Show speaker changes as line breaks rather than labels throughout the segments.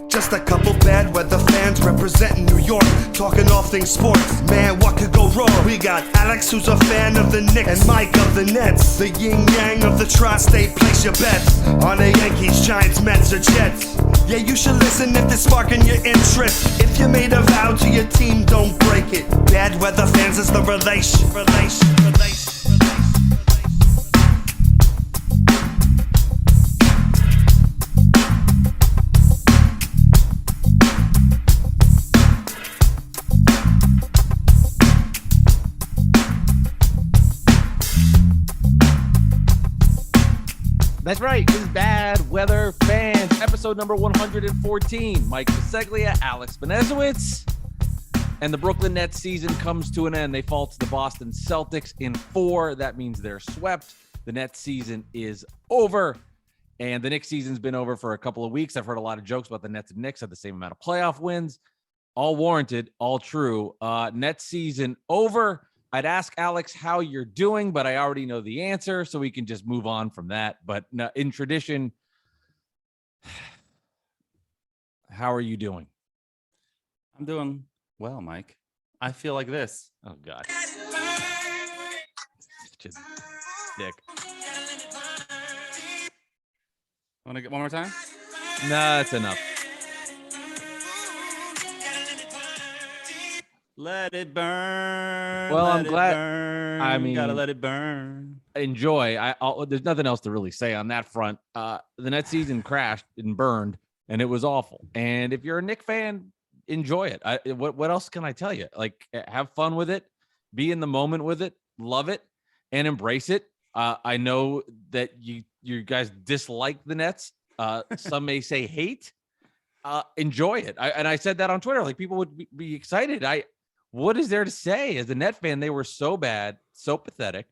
Just a couple bad weather fans representing New York, talking all things sports. Man, what could go wrong? We got Alex, who's a fan of the Knicks, and Mike of the Nets. The yin-yang of the tri-state, place your bets on the Yankees, Giants, Mets, or Jets. Yeah, you should listen if they're sparking your interest. If you made a vow to your team, don't break it. Bad weather fans is the relation.
That's right. This is Bad Weather Fans, episode number 114. Mike Biseglia, Alex Benezowitz, and the Brooklyn Nets season comes to an end. They fall to the Boston Celtics in 4. That means they're swept. The Nets season is over, and the Knicks season's been over for a couple of weeks. I've heard a lot of jokes about the Nets and Knicks have the same amount of playoff wins. All warranted, all true. Nets season over. I'd ask Alex how you're doing, but I already know the answer, so we can just move on from that. But in tradition, how are you doing?
I'm doing well, Mike. I feel like this.
Oh, God. Just dick.
Want to get one more time?
No, that's enough.
Let it burn.
Well, I'm glad.
Burn.
I mean,
gotta let it burn.
Enjoy. There's nothing else to really say on that front. The Nets season crashed and burned, and it was awful. And if you're a Knicks fan, enjoy it. What else can I tell you? Like, have fun with it, be in the moment with it, love it, and embrace it. I know that you guys dislike the Nets. Some may say hate. Enjoy it. I said that on Twitter. Like, people would be excited. What is there to say? As a Net fan, they were so bad, so pathetic,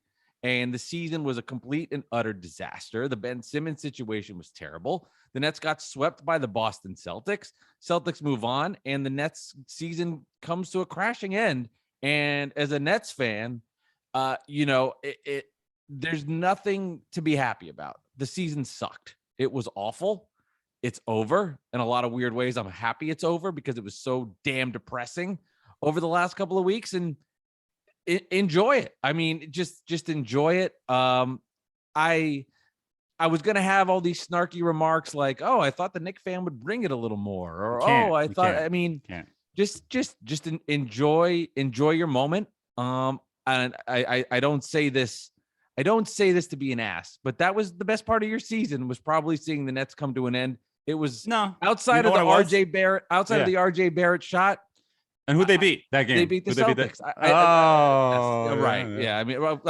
and the season was a complete and utter disaster. The Ben Simmons situation was terrible. The Nets got swept by the Boston Celtics. Celtics move on, and the Nets season comes to a crashing end. And as a Nets fan, there's nothing to be happy about. The season sucked. It was awful. It's over. In a lot of weird ways, I'm happy it's over because it was so damn depressing over the last couple of weeks, and enjoy it. I mean, just enjoy it. I was going to have all these snarky remarks like, oh, I thought the Knicks fan would bring it a little more, or just enjoy your moment. And I don't say this to be an ass, but that was the best part of your season, was probably seeing the Nets come to an end. It was outside of the RJ Barrett shot.
And who'd they beat that game?
They beat the Celtics. Right. Yeah. I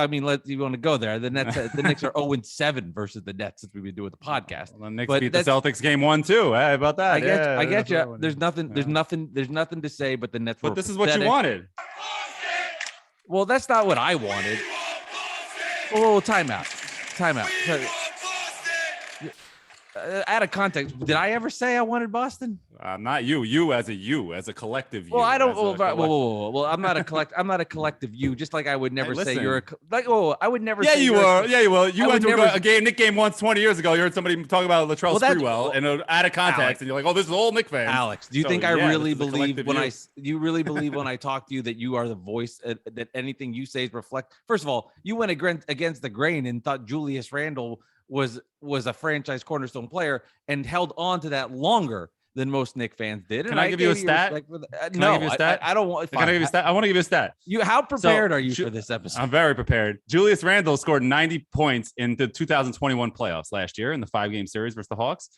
mean, you want to go there. The Nets, the Knicks are 0-7 versus the Nets since we've been doing the podcast.
Well, the Knicks beat the Celtics game 1 too. Hey, about that?
I get you. There's nothing to say, but the Nets.
But this is what you wanted.
Well, that's not what I wanted. Oh, timeout. Out of context, did I ever say I wanted Boston?
Not you. You as a collective.
Well, I don't. Well, I'm not a collect. I'm not a collective you. Just like I would never say you're I would never.
Yeah,
say
you were. Yeah, you were. You went to a Knick game once 20 years ago. You heard somebody talk about Latrell Sprewell and out of context,
Alex,
and you're like, "Oh, this is all Knick fans."
Alex, do you think I really believe when you really believe when I talk to you that you are the voice that anything you say is reflect? First of all, you went against the grain and thought Julius Randle was a franchise cornerstone player and held on to that longer than most Knicks fans did.
Can I give you a stat?
No, I don't want.
Can I give you a stat? I want to give you a stat.
How prepared are you for this episode?
I'm very prepared. Julius Randle scored 90 points in the 2021 playoffs last year in the 5-game series versus the Hawks.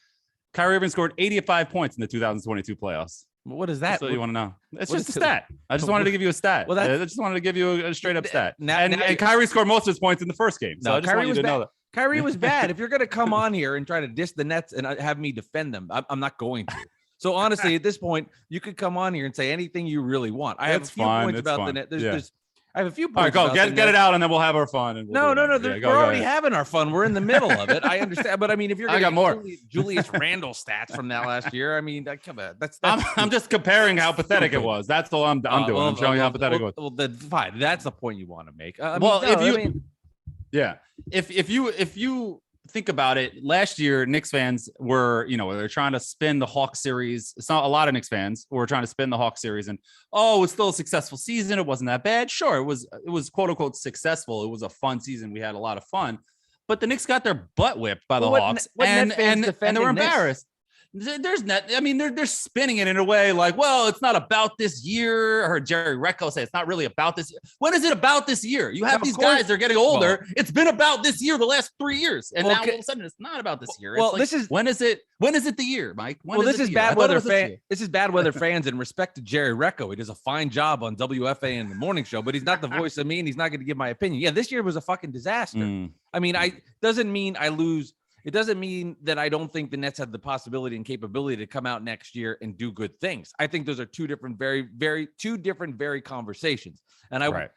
Kyrie Irving scored 85 points in the 2022 playoffs.
What is that?
That's what you want to know. It's just a stat. I just wanted to give you a stat.
Well,
I just wanted to give you a straight up stat. And Kyrie scored most of his points in the first game. So I just want you to know that.
Kyrie was bad. If you're going to come on here and try to diss the Nets and have me defend them, I'm not going to. So honestly, at this point, you could come on here and say anything you really want. I have a few points about the Nets. I have a few points.
All right, go get it out, and then we'll have our fun. And
no. We're already having our fun. We're in the middle of it. I understand, but I mean, if you're going to get Julius Randle stats from that last year, I mean, come on.
I'm just comparing how pathetic it was. That's all I'm doing. I'm showing you how pathetic it was.
Well, then fine. That's the point you want to make.
If you think about it, last year, Knicks fans were, they're trying to spin the Hawks series. It's not a lot of Knicks fans were trying to spin the Hawks series and, it's still a successful season. It wasn't that bad. Sure. It was quote unquote successful. It was a fun season. We had a lot of fun, but the Knicks got their butt whipped by the Hawks and they were embarrassed. There's net. I mean, they're spinning it in a way like, well, it's not about this year. I heard Jerry Recco say it's not really about this. When is it about this year? You have these guys, they're getting older. Well, it's been about this year the last 3 years. And now all of a sudden it's not about this year.
Well,
it's when is it the year, Mike?
This is bad weather this is bad weather fans in respect to Jerry Recco. He does a fine job on WFA and the morning show, but he's not the voice of me and he's not going to give my opinion. Yeah, this year was a fucking disaster. I mean, doesn't mean I lose. It doesn't mean that I don't think the Nets have the possibility and capability to come out next year and do good things. I think those are two different, very conversations. And I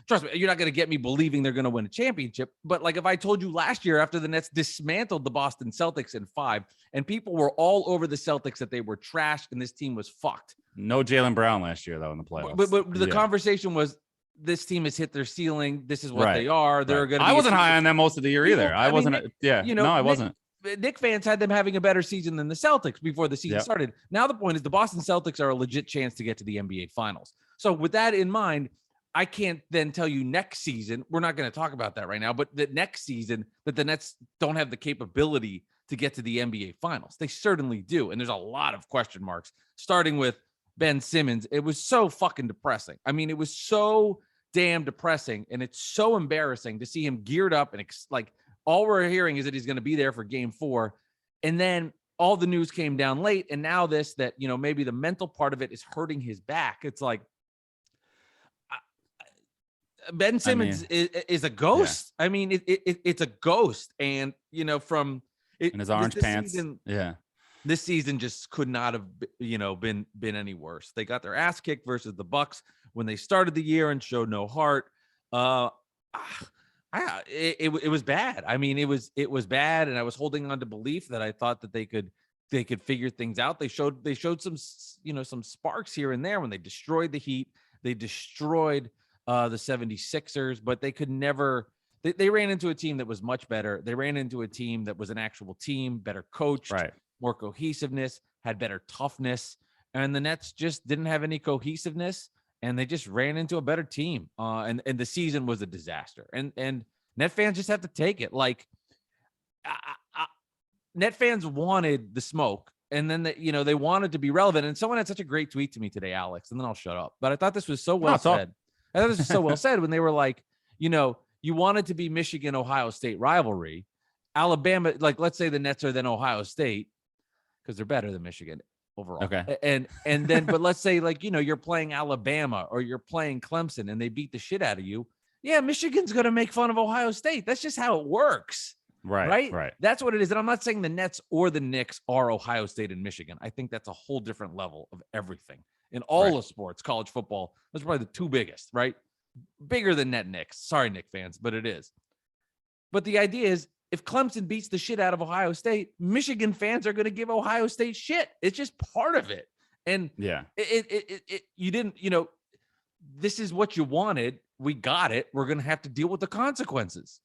trust me, you're not going to get me believing they're going to win a championship. But like if I told you last year after the Nets dismantled the Boston Celtics in 5, and people were all over the Celtics that they were trashed and this team was fucked.
No Jaylen Brown last year though in the playoffs.
But the conversation was, this team has hit their ceiling. This is what they are. They're going to.
I wasn't high on them most of the year either. I wasn't. I wasn't.
Knicks fans had them having a better season than the Celtics before the season started. Now the point is the Boston Celtics are a legit chance to get to the NBA Finals. So with that in mind, I can't then tell you next season. We're not going to talk about that right now. But the next season that the Nets don't have the capability to get to the NBA Finals. They certainly do, and there's a lot of question marks. Starting with Ben Simmons, it was so fucking depressing. I mean, it was so damn depressing, and it's so embarrassing to see him geared up and like all we're hearing is that he's going to be there for game 4, and then all the news came down late, and now this that maybe the mental part of it is hurting his back. It's like Ben Simmons is a ghost. Yeah. I mean, it's a ghost, and from
in his orange pants.
Season, this season just could not have been any worse. They got their ass kicked versus the Bucks when they started the year and showed no heart. It was bad. I mean, it was bad, and I was holding on to belief that I thought that they could figure things out. They showed some some sparks here and there when they destroyed the Heat. They destroyed the 76ers, but they could never. They ran into a team that was much better. They ran into a team that was an actual team, better coached, more cohesiveness, had better toughness, and the Nets just didn't have any cohesiveness. And they just ran into a better team. And the season was a disaster. And Net fans just have to take it. Like, Net fans wanted the smoke. And then, they wanted to be relevant. And someone had such a great tweet to me today, Alex, and then I'll shut up. But I thought this was so well said. I thought this was so well said when they were like, you wanted to be Michigan-Ohio State rivalry. Alabama, like, let's say the Nets are then Ohio State because they're better than Michigan overall.
Okay.
And then, but let's say like, you're playing Alabama or you're playing Clemson and they beat the shit out of you. Yeah. Michigan's going to make fun of Ohio State. That's just how it works. Right. That's what it is. And I'm not saying the Nets or the Knicks are Ohio State and Michigan. I think that's a whole different level of everything in all of sports. College football, those are probably the two biggest, right? Bigger than Knicks. Sorry, Knicks fans, but it is. But the idea is, if Clemson beats the shit out of Ohio State, Michigan fans are going to give Ohio State shit. It's just part of it. And you didn't, this is what you wanted. We got it. We're going to have to deal with the consequences.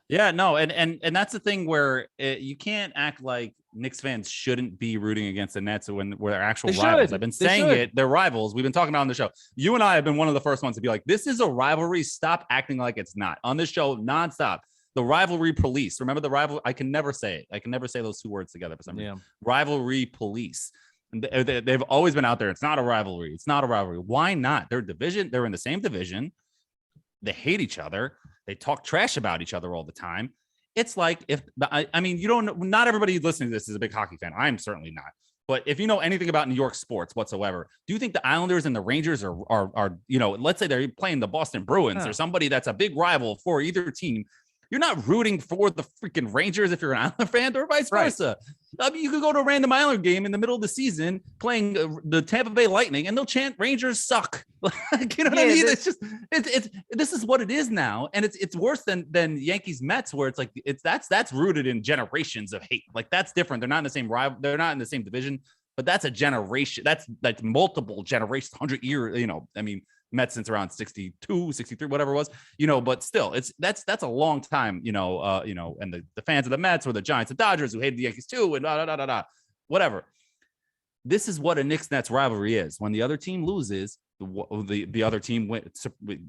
Yeah, no. And that's the thing where you can't act like Knicks fans shouldn't be rooting against the Nets when they're actual rivals. I've been saying it. They're rivals. We've been talking about it on the show. You and I have been one of the first ones to be like, this is a rivalry. Stop acting like it's not. On this show, nonstop. The rivalry police. Remember the rival? I can never say it. I can never say those two words together for some reason. Rivalry police. And they've always been out there. It's not a rivalry. It's not a rivalry. Why not? They're division. They're in the same division. They hate each other. They talk trash about each other all the time. It's like I mean, you don't. Not everybody listening to this is a big hockey fan. I'm certainly not. But if you know anything about New York sports whatsoever, do you think the Islanders and the Rangers are let's say they're playing the Boston Bruins or somebody that's a big rival for either team? You're not rooting for the freaking Rangers if you're an Islander fan or vice versa. I mean, you could go to a random Islander game in the middle of the season playing the Tampa Bay Lightning and they'll chant Rangers suck. Like, you know what I mean? It's just, this is what it is now. And it's worse than Yankees Mets where it's like, that's rooted in generations of hate. Like that's different. They're not in the same rival. They're not in the same division, but that's a generation. That's multiple generations, 100 years, I mean, Mets since around 62, 63, whatever it was, but still that's a long time, and the fans of the Mets or the Giants and Dodgers who hated the Yankees too, and whatever. This is what a Knicks Nets rivalry is. When the other team loses, the other team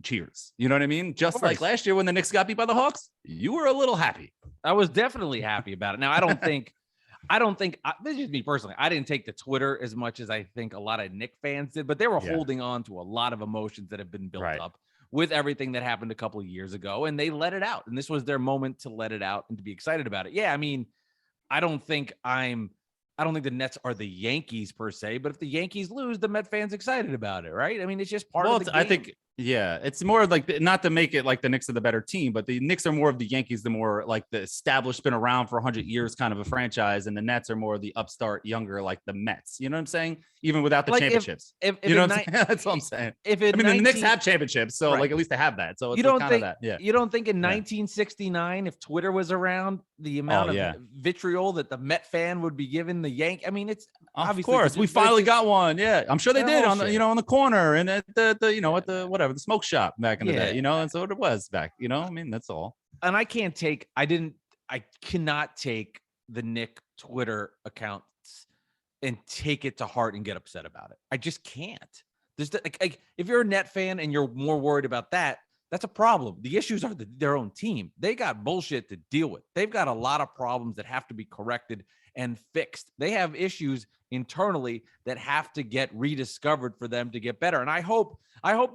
cheers. You know what I mean? Just like last year when the Knicks got beat by the Hawks, you were a little happy.
I was definitely happy about it. Now, I don't think this is just me personally. I didn't take to Twitter as much as I think a lot of Knicks fans did, but they were holding on to a lot of emotions that have been built up with everything that happened a couple of years ago, and they let it out. And this was their moment to let it out and to be excited about it. Yeah, I mean, I don't think the Nets are the Yankees per se, but if the Yankees lose, the Met fans excited about it, right? I mean, it's just part of the game.
I think, it's more like, not to make it like the Knicks are the better team, but the Knicks are more of the Yankees, the more like the established, been around for 100 years kind of a franchise, and the Nets are more of the upstart, younger, like the Mets. You know what I'm saying? Even without the championships.
If
that's what I'm saying. The Knicks have championships, so like at least they have that. So it's
you don't
kind
think
of that. Yeah.
You don't think in 1969, if Twitter was around, the amount of vitriol that the Met fan would be giving the Yank? I mean, it's
of course we finally got one. Yeah, I'm sure they did on the on the corner and at the whatever the smoke shop back in the day. That's what it was back. I mean, that's all. And
I cannot take the Nick Twitter accounts and take it to heart and get upset about it. I just can't. There's like if you're a Net fan and you're more worried about that, that's a problem. The issues are their own team. They got bullshit to deal with. They've got a lot of problems that have to be corrected and fixed. They have issues internally that have to get rediscovered for them to get better. And I hope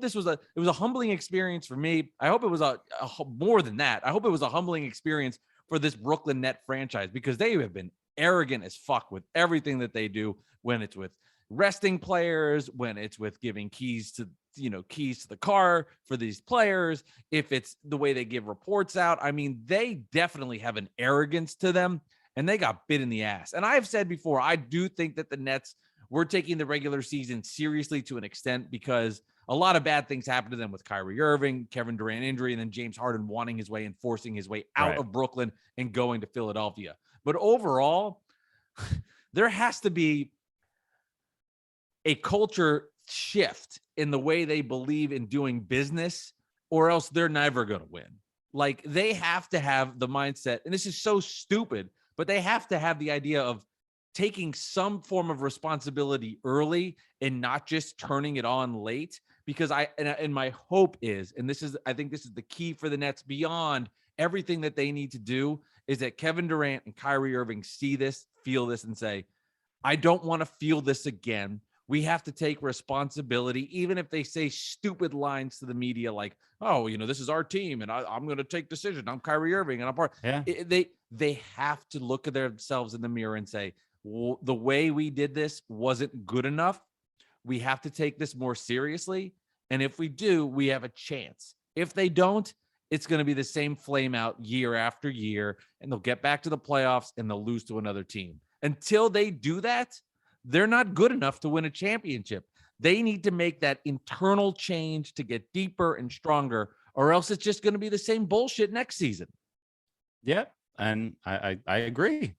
this was a humbling experience for me. I hope it was a more than that. I hope it was a humbling experience for this Brooklyn Net franchise, because they have been arrogant as fuck with everything that they do, when it's with resting players, when it's with giving keys to the car for these players, if it's the way they give reports out. I mean, they definitely have an arrogance to them, and they got bit in the ass. And I've said before, I do think that the Nets were taking the regular season seriously to an extent, because a lot of bad things happened to them with Kyrie Irving, Kevin Durant injury, and then James Harden wanting his way and forcing his way out of Brooklyn and going to Philadelphia. But overall, there has to be a culture shift in the way they believe in doing business, or else they're never going to win. Like, they have to have the mindset, and this is so stupid, but they have to have the idea of taking some form of responsibility early and not just turning it on late. Because my hope is, and I think this is the key for the Nets beyond everything that they need to do, is that Kevin Durant and Kyrie Irving see this, feel this, and say, I don't want to feel this again. We have to take responsibility, even if they say stupid lines to the media like, oh, this is our team and I'm going to take decision. I'm Kyrie Irving and I'm part. Yeah. They have to look at themselves in the mirror and say, well, the way we did this wasn't good enough. We have to take this more seriously. And if we do, we have a chance. If they don't, it's going to be the same flame out year after year, and they'll get back to the playoffs and they'll lose to another team. Until they do that, they're not good enough to win a championship. They need to make that internal change to get deeper and stronger, or else it's just going to be the same bullshit next season.
Yeah. And I agree.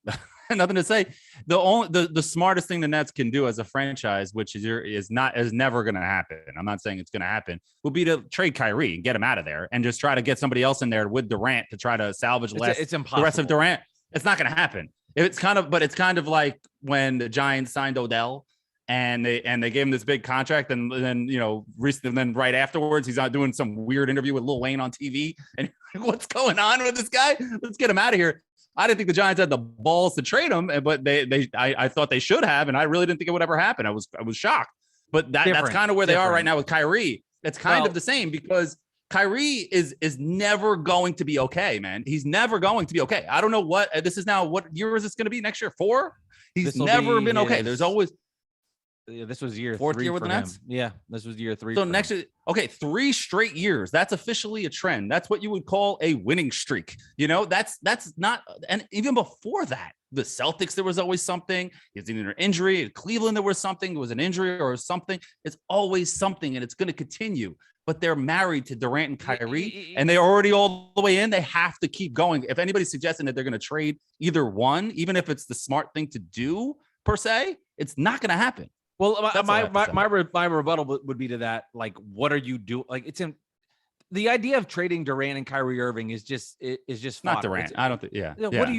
Nothing to say. The smartest thing the Nets can do as a franchise, which is never going to happen, I'm not saying it's going to happen, will be to trade Kyrie and get him out of there and just try to get somebody else in there with Durant to try to salvage
it's impossible.
The rest of Durant. It's not going to happen. It's kind of like when the Giants signed Odell and they gave him this big contract, and then recently, and then right afterwards he's out doing some weird interview with Lil Wayne on TV, and what's going on with this guy? Let's get him out of here. I didn't think the Giants had the balls to trade him, but I thought they should have, and I really didn't think it would ever happen. I was shocked. But that's kind of where they are right now with Kyrie. It's kind of the same, because Kyrie is never going to be okay, man. He's never going to be okay. I don't know what year is this going to be? Next year? 4? He's never been okay. There's always.
Yeah, this was year
4th
3
year with the Nets.
Yeah, this was year 3.
So next year, 3 straight years. That's officially a trend. That's what you would call a winning streak. That's not. And even before that, the Celtics, there was always something. It's either an injury. In Cleveland, there was something. It was an injury or something. It's always something, and it's going to continue. But they're married to Durant and Kyrie, and they're already all the way in. They have to keep going. If anybody's suggesting that they're going to trade either one, even if it's the smart thing to do per se, it's not going to happen.
Well,
That's all I have to say.
my rebuttal would be to that. Like, what are you doing? Like, the idea of trading Durant and Kyrie Irving is just
Not
fodder.
Durant. I don't think. Yeah.
What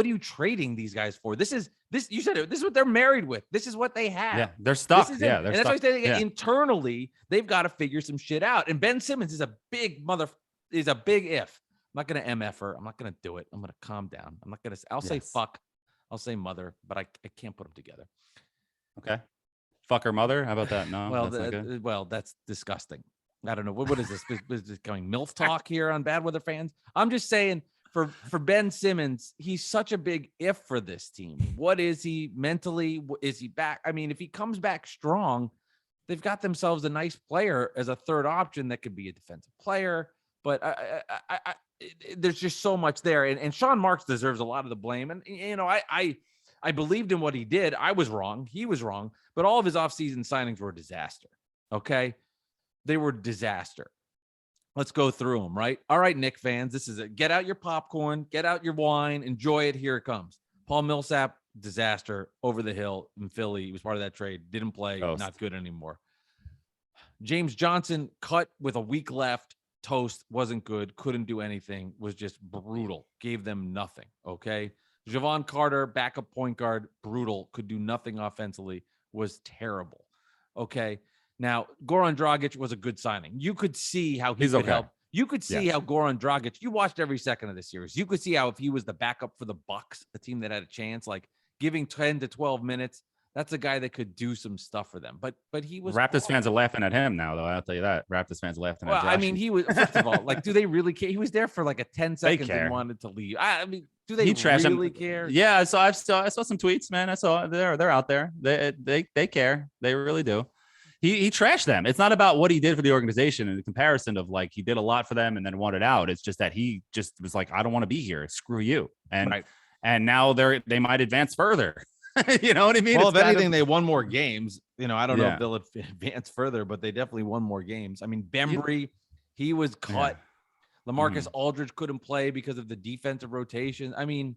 are you trading these guys for? This is you said it. This is what they're married with. This is what they have.
Yeah, they're stuck. Yeah,
and that's why I say internally they've got to figure some shit out. And Ben Simmons is a big if. I'm not gonna MF her. I'm not gonna do it. I'm gonna calm down. I'm not gonna. I'll say fuck. I'll say mother, but I can't put them together.
Okay. Fuck her mother. How about that? No.
Well, that's disgusting. I don't know. What is this? Is this going MILF talk here on Bad Weather Fans? I'm just saying for Ben Simmons, he's such a big if for this team. What is he mentally? Is he back? I mean, if he comes back strong, they've got themselves a nice player as a third option that could be a defensive player. But there's just so much there. And Sean Marks deserves a lot of the blame. And, you know, I believed in what he did. I was wrong. He was wrong. But all of his offseason signings were a disaster. Okay? They were disaster. Let's go through them, right? All right, Knicks fans, this is it. Get out your popcorn, get out your wine, enjoy it. Here it comes. Paul Millsap, disaster, over the hill in Philly. He was part of that trade. Didn't play, not good anymore. James Johnson, cut with a week left. Toast, wasn't good, couldn't do anything, was just brutal. Gave them nothing, okay? Javon Carter, backup point guard, brutal, could do nothing offensively, was terrible, okay? Now, Goran Dragic was a good signing. You could see how he could help. You could see how Goran Dragic, you watched every second of the series. You could see how if he was the backup for the Bucks, a team that had a chance, like giving 10 to 12 minutes, that's a guy that could do some stuff for them. But he was
Raptors fans are laughing at him now, though. I'll tell you that. Raptors fans are laughing at Josh.
I mean, he was, first of all, like, do they really care? He was there for like a 10 seconds and wanted to leave. I mean, do they really care?
Yeah, I saw some tweets, man. I saw they're out there. They care. They really do. He trashed them. It's not about what he did for the organization in the comparison of like he did a lot for them and then wanted out. It's just that he just was like, I don't want to be here. Screw you. And now they might advance further. You know what I mean?
Well, if anything, they won more games. You know, I don't know if they'll advance further, but they definitely won more games. I mean, Bembry, he was cut. LaMarcus Aldridge couldn't play because of the defensive rotation. I mean,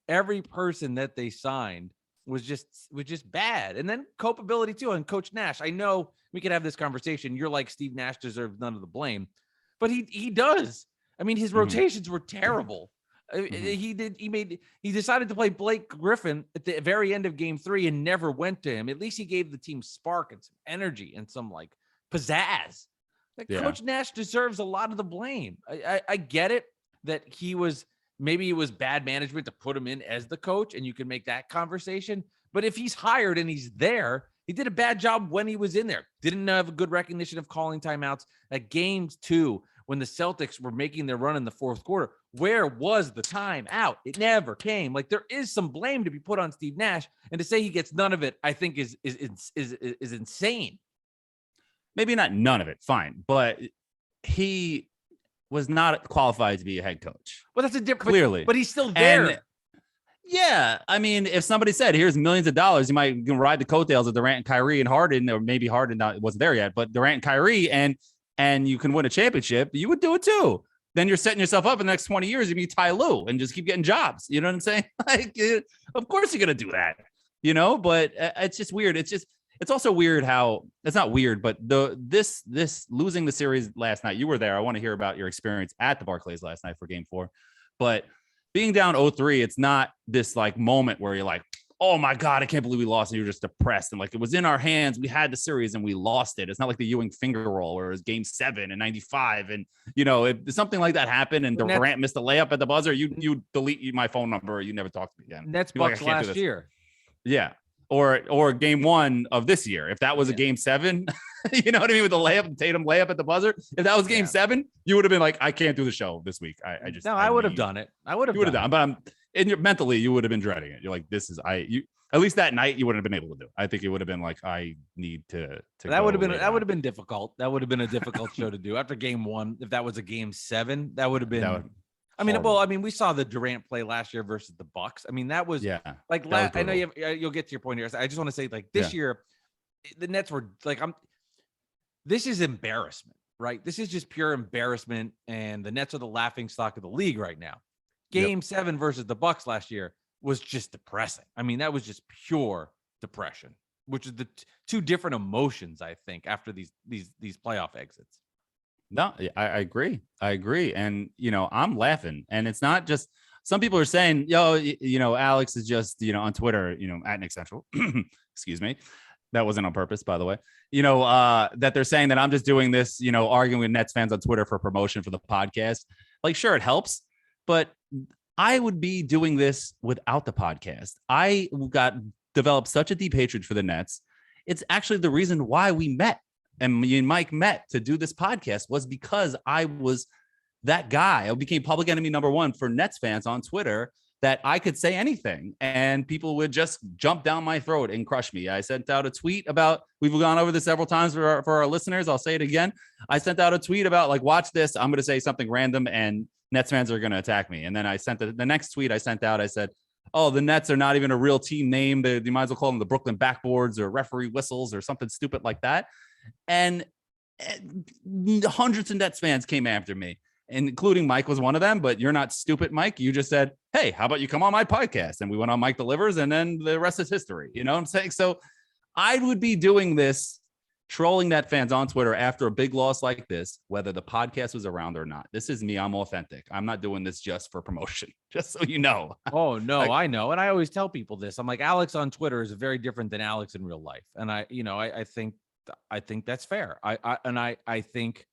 every person that they signed was just bad. And then culpability too. And Coach Nash, I know we could have this conversation. You're like, Steve Nash deserves none of the blame, but he does. I mean, his rotations were terrible. He decided to play Blake Griffin at the very end of game 3 and never went to him. At least he gave the team spark and some energy and some like pizzazz. Coach Nash deserves a lot of the blame. I get it that maybe it was bad management to put him in as the coach, and you can make that conversation. But if he's hired and he's there, he did a bad job when he was in there. Didn't have a good recognition of calling timeouts. At games 2, when the Celtics were making their run in the fourth quarter, where was the timeout? It never came. Like, there is some blame to be put on Steve Nash, and to say he gets none of it, I think is insane.
Maybe not none of it, fine, but he was not qualified to be a head coach.
Well, that's a different,
clearly,
but he's still there.
And, yeah, I mean, if somebody said, "Here's millions of dollars," you might ride the coattails of Durant and Kyrie and Harden, or maybe Harden wasn't there yet, but Durant and Kyrie, and you can win a championship, you would do it too. Then you're setting yourself up in the next 20 years to be Ty Lue and just keep getting jobs. You know what I'm saying? Like, of course you're gonna do that, you know. But it's just weird. It's also weird how it's not weird, but this losing the series last night. You were there. I want to hear about your experience at the Barclays last night for Game 4. But being down 0-3, it's not this like moment where you're like, oh my God, I can't believe we lost, and you're just depressed. And like, it was in our hands. We had the series and we lost it. It's not like the Ewing finger roll where it was Game 7 in '95. And, you know, if something like that happened and Durant missed the layup at the buzzer, you delete my phone number, or you never talk to me again.
Nets Bucks last year.
Yeah. Or Game 1 of this year. If that was a Game 7, you know what I mean? With the layup, Tatum layup at the buzzer. If that was Game 7, you would have been like, I can't do the show this week. I would have done
it. I would have done
it. But mentally, you would have been dreading it. You're like, at least that night you wouldn't have been able to do. I think it would have been like, I need to
that would have been difficult. That would have been a difficult show to do after Game 1. If that was a Game 7, that would have been. We saw the Durant play last year versus the Bucks. I mean, that was like I know you'll get to your point here. I just want to say, like, this year, the Nets were like, this is embarrassment, right? This is just pure embarrassment, and the Nets are the laughing stock of the league right now. Game 7 versus the Bucks last year was just depressing. I mean, that was just pure depression. which is the two different emotions, I think, after these playoff exits.
No, I agree. And, I'm laughing. And it's not just, some people are saying, Alex is just, on Twitter, at Nick Central. Excuse me. That wasn't on purpose, by the way. That they're saying that I'm just doing this, arguing with Nets fans on Twitter for promotion for the podcast. Like, sure, it helps, but I would be doing this without the podcast. I developed such a deep hatred for the Nets. It's actually the reason why we met, and me and Mike met to do this podcast, was because I was that guy. I became public enemy number one for Nets fans on Twitter, that I could say anything and people would just jump down my throat and crush me. I sent out a tweet about, we've gone over this several times for our listeners. I'll say it again. I sent out a tweet about, like, watch this. I'm going to say something random and Nets fans are going to attack me. And then I sent the next tweet I sent out. I said, oh, the Nets are not even a real team name. You might as well call them the Brooklyn Backboards or referee whistles or something stupid like that. And hundreds of Nets fans came after me, including Mike was one of them. But you're not stupid, Mike. You just said, hey, how about you come on my podcast? And we went on Mike Delivers, and then the rest is history. You know what I'm saying? So I would be doing this, trolling Net fans on Twitter after a big loss like this, whether the podcast was around or not. This is me. I'm authentic. I'm not doing this just for promotion, just so you know.
Oh, no, I know. And I always tell people this. I'm like, Alex on Twitter is very different than Alex in real life. And I think that's fair. I think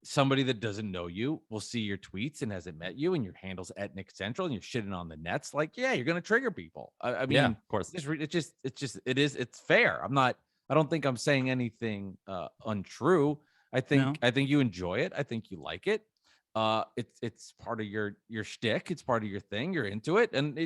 somebody that doesn't know you will see your tweets and hasn't met you, and your handle's at Nick Central, and you're shitting on the Nets. Like, yeah, you're going to trigger people. I mean,
yeah, of course,
it's fair. I don't think I'm saying anything untrue. I think you enjoy it. I think you like it. It's part of your shtick. It's part of your thing. You're into it. And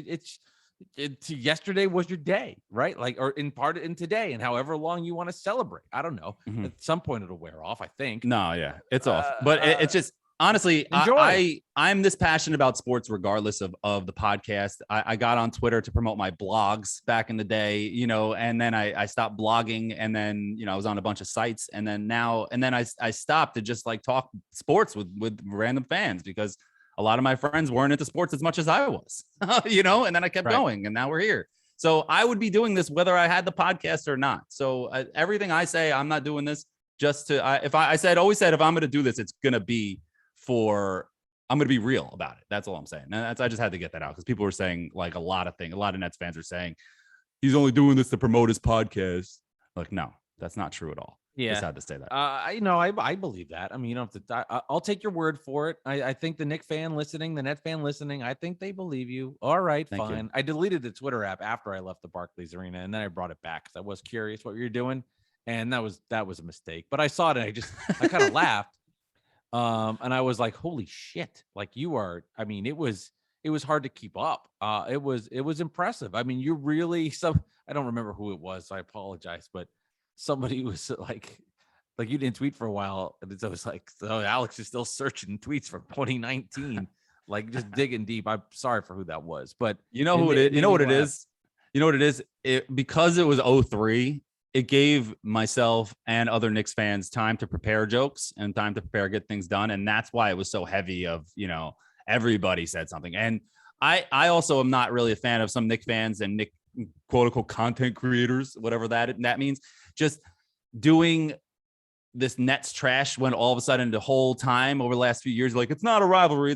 yesterday was your day, right? Like, or in today, and however long you want to celebrate. I don't know. Mm-hmm. At some point it'll wear off, I think.
No, yeah, it's off. But it's just, honestly, I'm this passionate about sports regardless of the podcast. I got on Twitter to promote my blogs back in the day, and then I stopped blogging, and then, I was on a bunch of sites, and then I stopped to just, like, talk sports with random fans, because a lot of my friends weren't into sports as much as I was, and then I kept going, and now we're here. So I would be doing this whether I had the podcast or not. So everything I say, I'm not doing this just to, always said, if I'm going to do this, it's going to be I'm going to be real about it. That's all I'm saying. And I just had to get that out, because people were saying, like, a lot of Nets fans are saying he's only doing this to promote his podcast. Like, no, that's not true at all.
Yeah,
just had to say that.
I believe that. I mean, you don't have to. I'll take your word for it. I think the Net fan listening, I think they believe you. All right,
Thank
fine.
You.
I deleted the Twitter app after I left the Barclays Arena, and then I brought it back because I was curious what you're doing, and that was a mistake. But I saw it, and I kind of laughed, and I was like, holy shit! Like, you are. I mean, it was hard to keep up. It was impressive. I mean, you really. I don't remember who it was, so I apologize, but somebody was like you didn't tweet for a while, and so it's like, so Alex is still searching tweets from 2019, like, just digging deep. I'm sorry for who that was, but
you know who it is. You know what it is. You know what it is. Because it was 2003. It gave myself and other Knicks fans time to prepare jokes and time to get things done, and that's why it was so heavy. Of everybody said something, and I also am not really a fan of some Knicks fans and Knicks quote unquote content creators, whatever that means, just doing this Nets trash, when all of a sudden the whole time over the last few years, like, it's not a rivalry.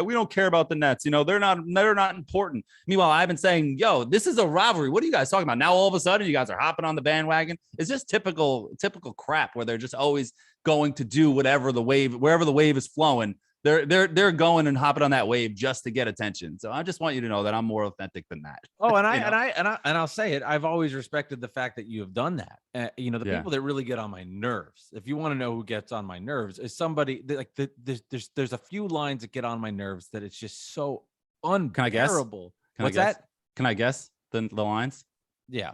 We don't care about the Nets. They're not important. Meanwhile, I've been saying, yo, this is a rivalry. What are you guys talking about? Now, all of a sudden you guys are hopping on the bandwagon. It's just typical crap, where they're just always going to do wherever the wave is flowing. They're going and hopping on that wave just to get attention. So I just want you to know that I'm more authentic than that.
Oh, and I'll say it. I've always respected the fact that you have done that. People that really get on my nerves. If you want to know who gets on my nerves, is somebody like there's a few lines that get on my nerves that it's just so unbearable. What's that?
Can I guess the lines?
Yeah.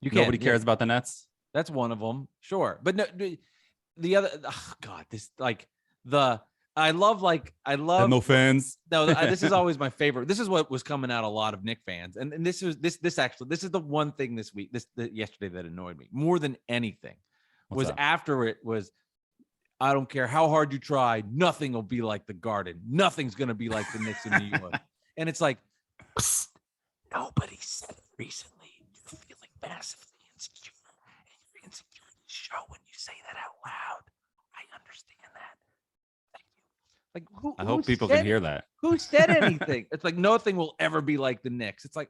Nobody cares about the Nets.
That's one of them. Sure, but no, the other. Oh God, this I love
no fans.
No, this is always my favorite. This is what was coming out a lot of Knick fans, and this is the one thing this week, yesterday, that annoyed me more than anything.
What's
was that? After it was, I don't care how hard you try, nothing will be like the Garden. Nothing's gonna be like the Knicks in New York. And it's like, nobody said it recently. You're feeling massively insecure, and your insecurities show when you say that out loud. I understand that. Thank you. Like,
I hope people can hear that.
Who said anything? It's like nothing will ever be like the Knicks. It's like,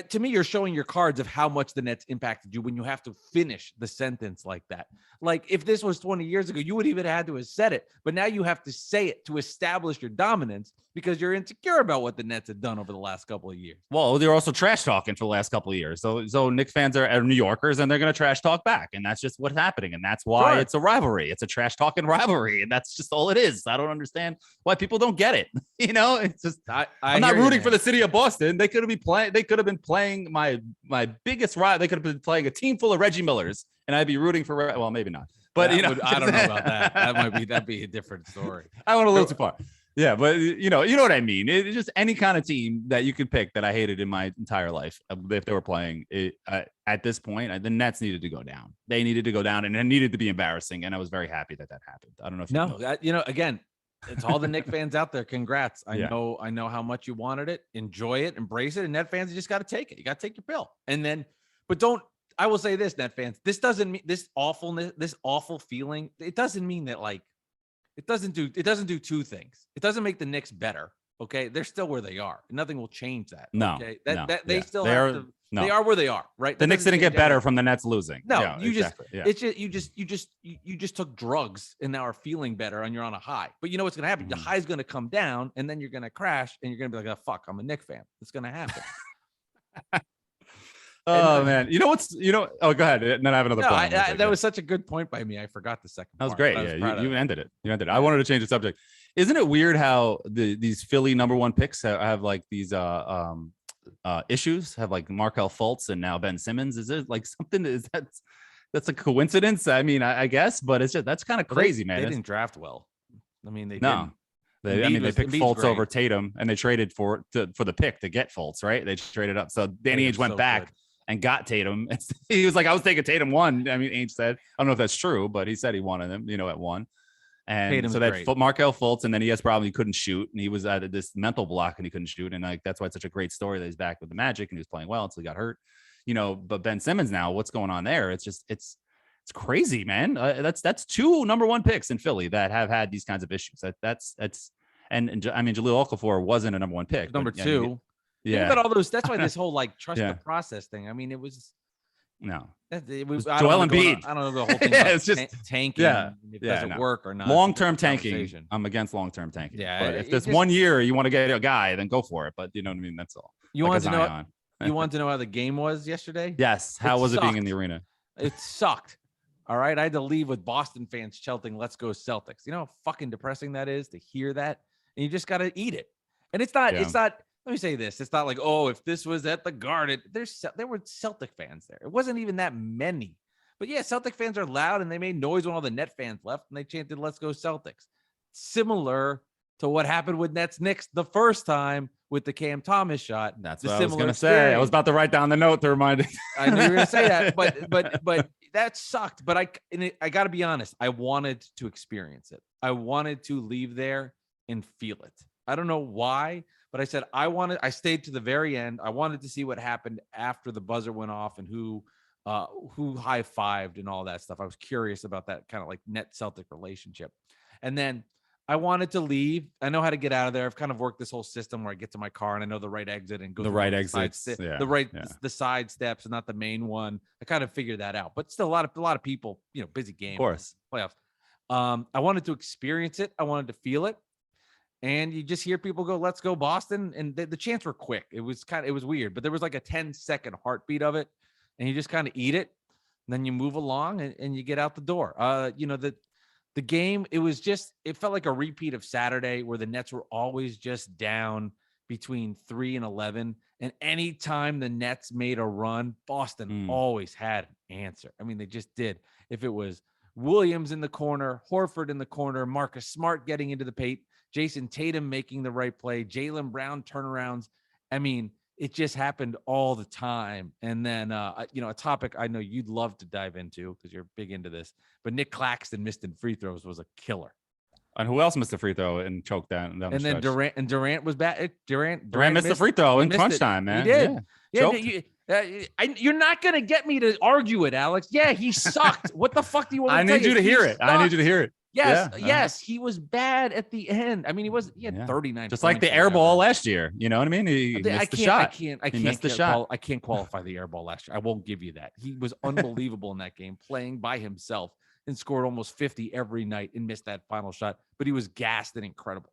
to me, you're showing your cards of how much the Nets impacted you when you have to finish the sentence like that. Like if this was 20 years ago, you would even had to have said it, but now you have to say it to establish your dominance because you're insecure about what the Nets have done over the last couple of years.
Well, they're also trash talking for the last couple of years. So Knicks fans are New Yorkers and they're going to trash talk back. And that's just what's happening. And that's why it's a rivalry. It's a trash talking rivalry. And that's just all it is. I don't understand why people don't get it. It's just, I'm not rooting for the city of Boston. They could have been playing my biggest rival. They could have been playing a team full of Reggie Millers and I'd be rooting for, well, maybe not, but I
don't know about that. That'd be a different story.
I went a little too far. Yeah, but you know what I mean. It's just any kind of team that you could pick that I hated in my entire life. If they were playing it, at this point, the Nets needed to go down. They needed to go down, and it needed to be embarrassing. And I was very happy that happened. I don't know if
you know. Again, it's all the Knicks fans out there. Congrats. I know how much you wanted it. Enjoy it, embrace it. And Net fans, you just got to take it. You got to take your pill. And then, but don't. I will say this, Net fans. This doesn't mean this awfulness, this awful feeling. It doesn't mean that like. It doesn't do two things. It doesn't make the Knicks better. Okay. They're still where they are. Nothing will change that.
No.
Okay.
They
are where they are. Right.
The Knicks didn't get better from the Nets losing.
No, you just took drugs and now are feeling better and you're on a high. But you know what's gonna happen? The high is gonna come down and then you're gonna crash and you're gonna be like, oh fuck, I'm a Knicks fan. It's gonna happen.
Oh man, go ahead. And then I have another point.
That was such a good point by me. I forgot the second.
That was great. Yeah, you ended it. I wanted to change the subject. Isn't it weird how these Philly number one picks have like these issues? Have like Markelle Fultz and now Ben Simmons? Is it like something that's a coincidence? I mean, I guess, but it's just that's kind of crazy, man.
They didn't draft well. I mean, they
didn't. They picked Fultz over Tatum, and they traded for the pick to get Fultz. Right? They traded up. So Danny Ainge went back. Good. And got Tatum. He was like, I was taking Tatum 1. I mean, Ainge said, I don't know if that's true, but he said he wanted him, at 1. And Tatum's so that Markelle Fultz, and then he has probably couldn't shoot, and he was at this mental block and he couldn't shoot. And like that's why it's such a great story that he's back with the Magic and he was playing well until he got hurt. But Ben Simmons now, what's going on there? It's just it's crazy, man. That's 2 number 1 picks in Philly that have had these kinds of issues. That's and I mean Jahlil Okafor wasn't a number 1 pick.
Number 2. Yeah, but all those. That's why this whole like trust the process thing. I mean, it was
Joel
Embiid. I don't know the whole thing. It's just tanking. Yeah, if it doesn't work or not.
Long-term tanking. I'm against long-term tanking. Yeah, but if this 1 year you want to get a guy, then go for it. But you know what I mean. That's all.
You want to know? You want to know how the game was yesterday?
Yes. How was it being in the arena?
It sucked. All right, I had to leave with Boston fans chanting "Let's go Celtics." You know how fucking depressing that is to hear that, and you just got to eat it. And it's not. It's not. Let me say this. It's not like, oh, if this was at the Garden, there were Celtic fans there. It wasn't even that many. But yeah, Celtic fans are loud and they made noise when all the Net fans left and they chanted, let's go Celtics. Similar to what happened with Nets Knicks the first time with the Cam Thomas shot.
That's what I was going to say. I was about to write down the note to remind you.
I knew you were going to say that, but that sucked. But I got to be honest. I wanted to experience it. I wanted to leave there and feel it. I don't know why. But I said, I stayed to the very end. I wanted to see what happened after the buzzer went off and who high-fived and all that stuff. I was curious about that kind of like Net Celtic relationship. And then I wanted to leave. I know how to get out of there. I've kind of worked this whole system where I get to my car and I know the right exit and go
the right exit,
the side steps and not the main one. I kind of figured that out. But still a lot of people, busy game.
Of course.
Playoffs. I wanted to experience it. I wanted to feel it. And you just hear people go, let's go Boston. And the chants were quick. It was weird, but there was like a 10-second heartbeat of it. And you just kind of eat it. And then you move along and you get out the door. The game, it felt like a repeat of Saturday where the Nets were always just down between 3 and 11. And anytime the Nets made a run, Boston always had an answer. I mean, they just did. If it was Williams in the corner, Horford in the corner, Marcus Smart getting into the paint, Jason Tatum making the right play, Jaylen Brown turnarounds. I mean, it just happened all the time. And then, a topic I know you'd love to dive into because you're big into this, but Nick Claxton missing free throws was a killer.
And who else missed a free throw and choked down?
And then Durant was bad. Durant
missed the free throw in crunch time, man.
He did. Yeah. You're not gonna get me to argue it, Alex. Yeah, he sucked. What the fuck do you want?
I need you to hear it. I need you to hear it.
Yes, yes, he was bad at the end. I mean, he had 39.
Just like the air ball last year. You know what I mean? He missed the shot.
I can't qualify the air ball last year. I won't give you that. He was unbelievable in that game, playing by himself and scored almost 50 every night and missed that final shot. But he was gassed and incredible.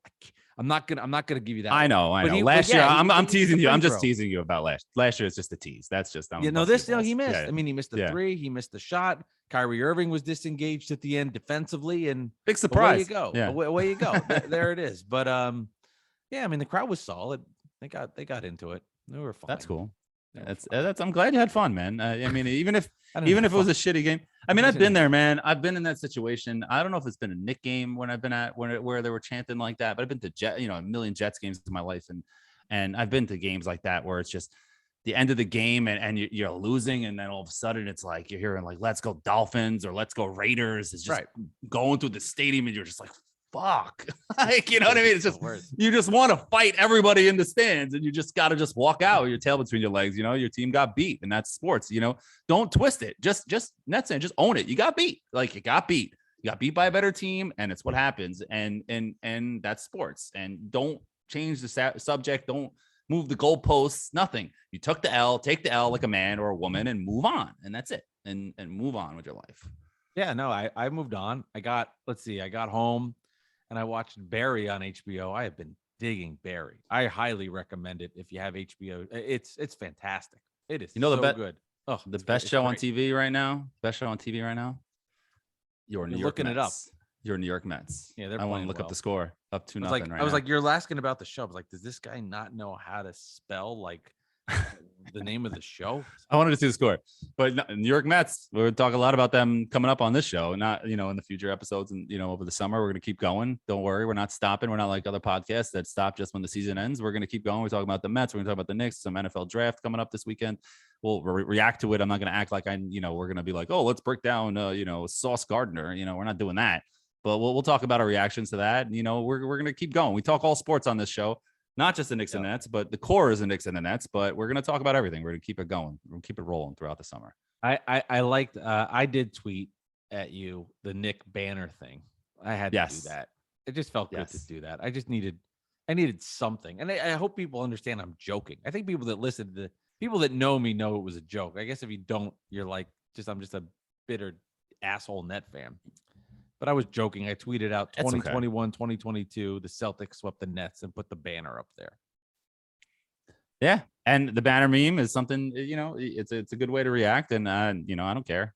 I'm not gonna give you that.
I know. Last year, I'm teasing you. I'm just teasing you about last year. It's just a tease. That's just
he missed. I mean, he missed the three. He missed the shot. Kyrie Irving was disengaged at the end defensively, and
big surprise.
Away you go. Yeah. Away you go. There it is. But yeah, I mean, the crowd was solid. They got into it. They were fine.
That's cool. That's. I'm glad you had fun, man. I mean, even if it was a shitty game. I mean, I've been there, man. I've been in that situation. I don't know if it's been a Knicks game when I've been at where they were chanting like that, but I've been to a million Jets games in my life, and I've been to games like that where it's just the end of the game and you're losing, and then all of a sudden it's like you're hearing like "Let's go Dolphins" or "Let's go Raiders." It's just going through the stadium, and you're just like, fuck. Like, you know what I mean? It's just, you just want to fight everybody in the stands, and you just got to just walk out with your tail between your legs. You know, your team got beat, and that's sports. You know, don't twist it. Just Nets and just own it. You got beat. Like, you got beat. You got beat by a better team, and it's what happens. And that's sports. And don't change the subject. Don't move the goalposts. Nothing. You took the L. Take the L like a man or a woman, and move on. And that's it. And move on with your life.
Yeah, no, I moved on. I got home and I watched Barry on HBO. I have been digging Barry. I highly recommend it if you have HBO. It's fantastic. It is. Good. Oh,
the best show on TV right now. Best show on TV right now. You're
looking Mets. It up.
Your New York Mets.
Yeah, they're.
I want to look up the score. Up 2-0.
I was like, you're asking about the show. I was like, does this guy not know how to spell like the name of the show?
I wanted to see the score, but New York Mets, we're talking a lot about them coming up on this show, not, in the future episodes, and, over the summer, we're going to keep going. Don't worry. We're not stopping. We're not like other podcasts that stop just when the season ends. We're going to keep going. We're talking about the Mets. We're going to talk about the Knicks, some NFL draft coming up this weekend. We'll react to it. I'm not going to act like we're going to be like, oh, let's break down, Sauce Gardner. We're not doing that, but we'll talk about our reactions to that. We're going to keep going. We talk all sports on this show. Not just the Knicks and Nets, but the core is the Knicks and the Nets. But we're going to talk about everything. We're going to keep it going. We're going to keep it rolling throughout the summer.
I liked. I did tweet at you the Nick banner thing. I had to do that. It just felt good to do that. I needed something, and I hope people understand I'm joking. I think people that listen to people that know me know it was a joke. I guess if you don't, you're like, I'm just a bitter asshole Net fan. But I was joking. I tweeted out 2021, 2022, the Celtics swept the Nets and put the banner up there.
Yeah. And the banner meme is something, it's a good way to react. And, I don't care.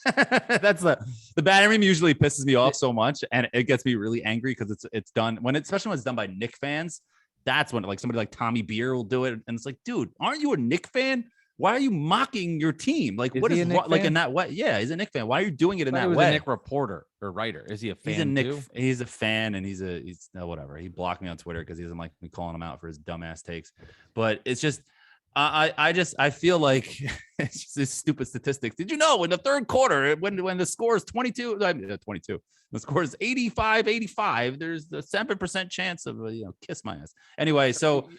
That's the banner meme usually pisses me off so much. And it gets me really angry because it's done especially when it's done by Knicks fans. That's when like somebody like Tommy Beer will do it. And it's like, dude, aren't you a Knicks fan? Why are you mocking your team? Like, what is like in that way? Yeah, he's a Knicks fan. Why are you doing it in that way? He was
a Knicks reporter or writer. Is he a fan?
He's a fan, and he's whatever. He blocked me on Twitter because he doesn't like me calling him out for his dumbass takes. But it's just, I feel like it's just this stupid statistics. Did you know in the third quarter when the score is 22, the score is 85, there's the 7% chance of kiss my ass. Anyway, so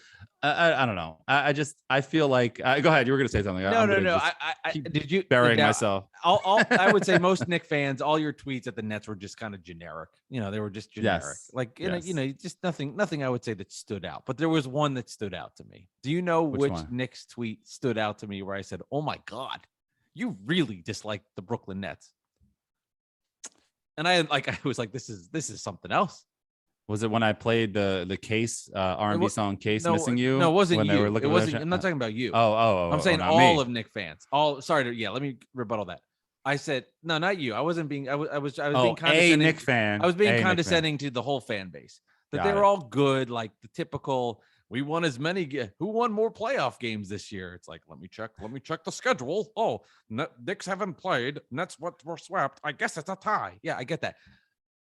I don't know. I feel like go ahead. You were gonna say something.
No. I did you
burying myself?
I would say most Knicks fans, all your tweets at the Nets were just kind of generic. They were just generic.
Yes.
Like just nothing I would say that stood out. But there was one that stood out to me. Do you know which Knicks tweet stood out to me where I said, "Oh my God, you really dislike the Brooklyn Nets"? And I was like, this is something else.
Was it when I played the Case R&B song "Case Missing You"?
No, it wasn't
when
you.
They were looking
it wasn't. I'm not talking about you.
Oh.
I'm saying all of Knicks fans. Let me rebuttal that. I said no, not you. I wasn't being. I was being condescending.
A Knicks fan.
I was being condescending to the whole fan base. That they were all good, like the typical. We won as many. Who won more playoff games this year? It's like, let me check the schedule. Oh, Knicks haven't played. Nets were swept. I guess it's a tie. Yeah, I get that.